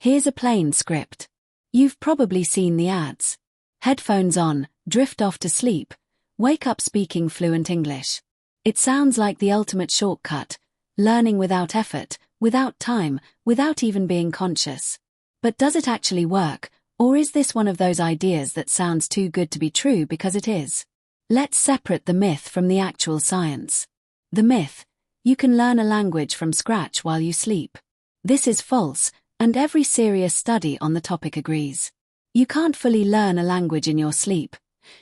Here's a plain script. You've probably seen the ads. Headphones on, drift off to sleep, wake up speaking fluent English. It sounds like the ultimate shortcut, learning without effort, without time, without even being conscious. But does it actually work, or is this one of those ideas that sounds too good to be true because it is? Let's separate the myth from the actual science. The myth: you can learn a language from scratch while you sleep. This is false, and every serious study on the topic agrees. You can't fully learn a language in your sleep.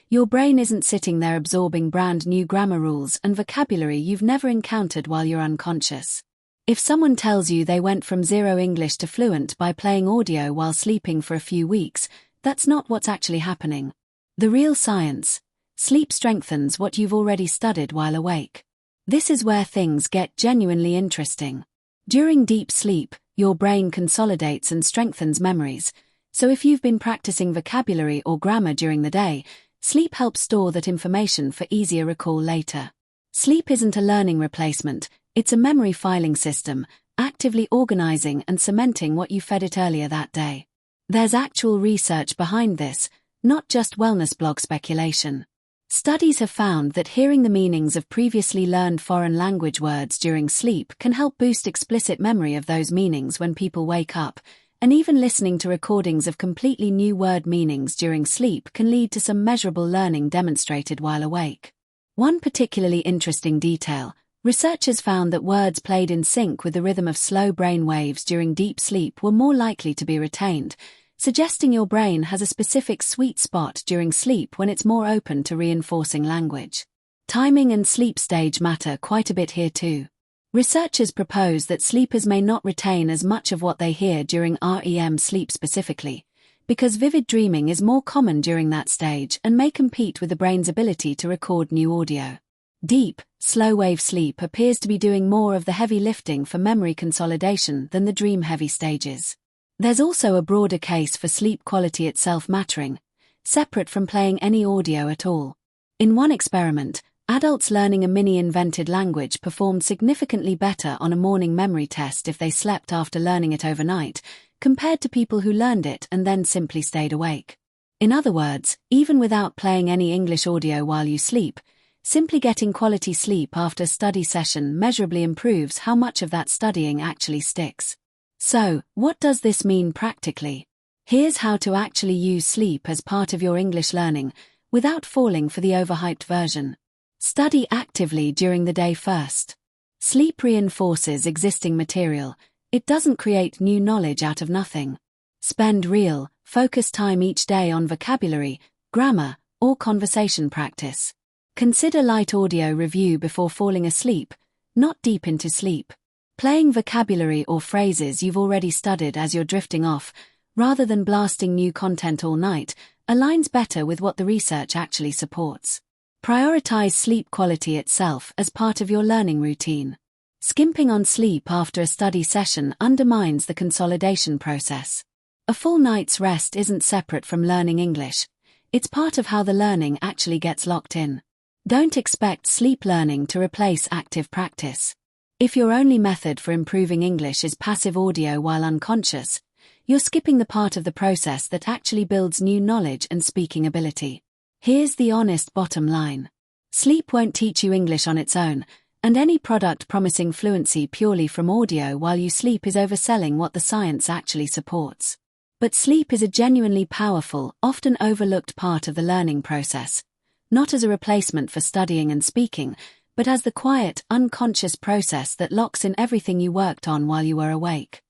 Your brain isn't sitting there absorbing brand new grammar rules and vocabulary you've never encountered while you're unconscious. If someone tells you they went from zero English to fluent by playing audio while sleeping for a few weeks, that's not what's actually happening. The real science: sleep strengthens what you've already studied while awake. This is where things get genuinely interesting. During deep sleep, your brain consolidates and strengthens memories, so if you've been practicing vocabulary or grammar during the day, sleep helps store that information for easier recall later. Sleep isn't a learning replacement, it's a memory filing system, actively organizing and cementing what you fed it earlier that day. There's actual research behind this, not just wellness blog speculation. Studies have found that hearing the meanings of previously learned foreign language words during sleep can help boost explicit memory of those meanings when people wake up, and even listening to recordings of completely new word meanings during sleep can lead to some measurable learning demonstrated while awake. One particularly interesting detail: researchers found that words played in sync with the rhythm of slow brain waves during deep sleep were more likely to be retained, suggesting your brain has a specific sweet spot during sleep when it's more open to reinforcing language. Timing and sleep stage matter quite a bit here too. Researchers propose that sleepers may not retain as much of what they hear during REM sleep specifically, because vivid dreaming is more common during that stage and may compete with the brain's ability to record new audio. Deep, slow-wave sleep appears to be doing more of the heavy lifting for memory consolidation than the dream-heavy stages. There's also a broader case for sleep quality itself mattering, separate from playing any audio at all. In one experiment, adults learning a mini-invented language performed significantly better on a morning memory test if they slept after learning it overnight, compared to people who learned it and then simply stayed awake. In other words, even without playing any English audio while you sleep, simply getting quality sleep after a study session measurably improves how much of that studying actually sticks. So, what does this mean practically? Here's how to actually use sleep as part of your English learning, without falling for the overhyped version. Study actively during the day first. Sleep reinforces existing material, it doesn't create new knowledge out of nothing. Spend real, focused time each day on vocabulary, grammar, or conversation practice. Consider light audio review before falling asleep, not deep into sleep. Playing vocabulary or phrases you've already studied as you're drifting off, rather than blasting new content all night, aligns better with what the research actually supports. Prioritize sleep quality itself as part of your learning routine. Skimping on sleep after a study session undermines the consolidation process. A full night's rest isn't separate from learning English. It's part of how the learning actually gets locked in. Don't expect sleep learning to replace active practice. If your only method for improving English is passive audio while unconscious, you're skipping the part of the process that actually builds new knowledge and speaking ability. Here's the honest bottom line. Sleep won't teach you English on its own, and any product promising fluency purely from audio while you sleep is overselling what the science actually supports. But sleep is a genuinely powerful, often overlooked part of the learning process, not as a replacement for studying and speaking, but as the quiet, unconscious process that locks in everything you worked on while you were awake.